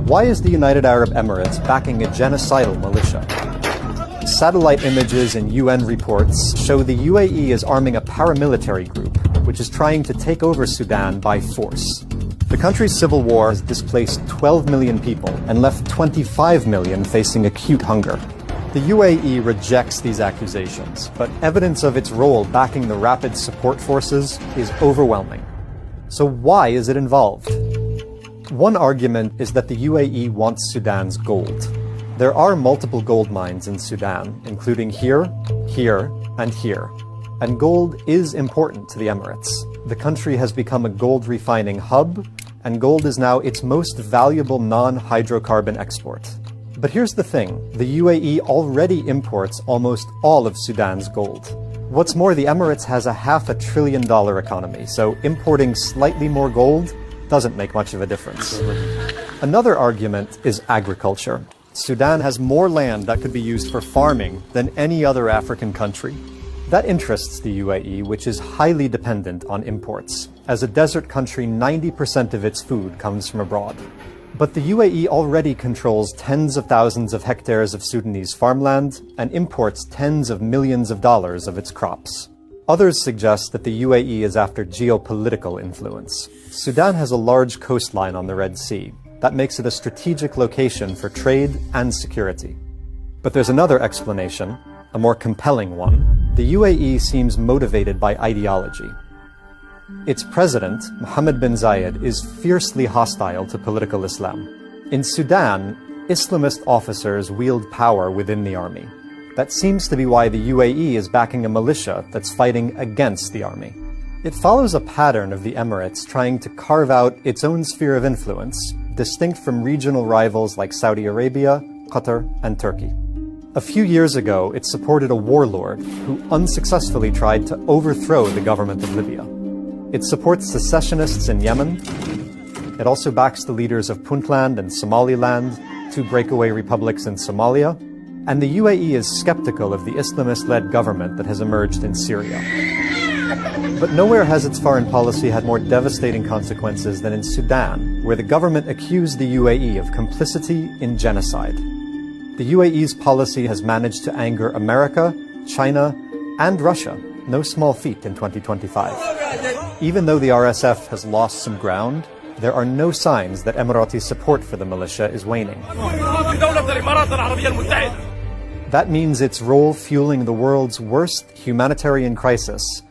Why is the United Arab Emirates backing a genocidal militia? Satellite images and UN reports show the UAE is arming a paramilitary group, which is trying to take over Sudan by force. The country's civil war has displaced 12 million people and left 25 million facing acute hunger. The UAE rejects these accusations, but evidence of its role backing the rapid support forces is overwhelming. So why is it involved? One argument is that the UAE wants Sudan's gold. There are multiple gold mines in Sudan, including here, here, and here. And gold is important to the Emirates. The country has become a gold refining hub, and gold is now its most valuable non-hydrocarbon export. But here's the thing, the UAE already imports almost all of Sudan's gold. What's more, the Emirates has a $500 billion economy, so importing slightly more gold doesn't make much of a difference. Another argument is agriculture. Sudan has more land that could be used for farming than any other African country. That interests the UAE, which is highly dependent on imports. As a desert country, 90% of its food comes from abroad. But the UAE already controls tens of thousands of hectares of Sudanese farmland and imports tens of millions of dollars of its crops. Others suggest that the UAE is after geopolitical influence. Sudan has a large coastline on the Red Sea. That makes it a strategic location for trade and security. But there's another explanation, a more compelling one. The UAE seems motivated by ideology. Its president, Mohammed bin Zayed, is fiercely hostile to political Islam. In Sudan, Islamist officers wield power within the army. That seems to be why the UAE is backing a militia that's fighting against the army. It follows a pattern of the Emirates trying to carve out its own sphere of influence, distinct from regional rivals like Saudi Arabia, Qatar, and Turkey. A few years ago, it supported a warlord who unsuccessfully tried to overthrow the government of Libya. It supports secessionists in Yemen. It also backs the leaders of Puntland and Somaliland, two breakaway republics in Somalia. And the UAE is skeptical of the Islamist-led government that has emerged in Syria. But nowhere has its foreign policy had more devastating consequences than in Sudan, where the government accused the UAE of complicity in genocide. The UAE's policy has managed to anger America, China, and Russia, no small feat in 2025. Even though the RSF has lost some ground, there are no signs that Emirati support for the militia is waning. That means its role fueling the world's worst humanitarian crisis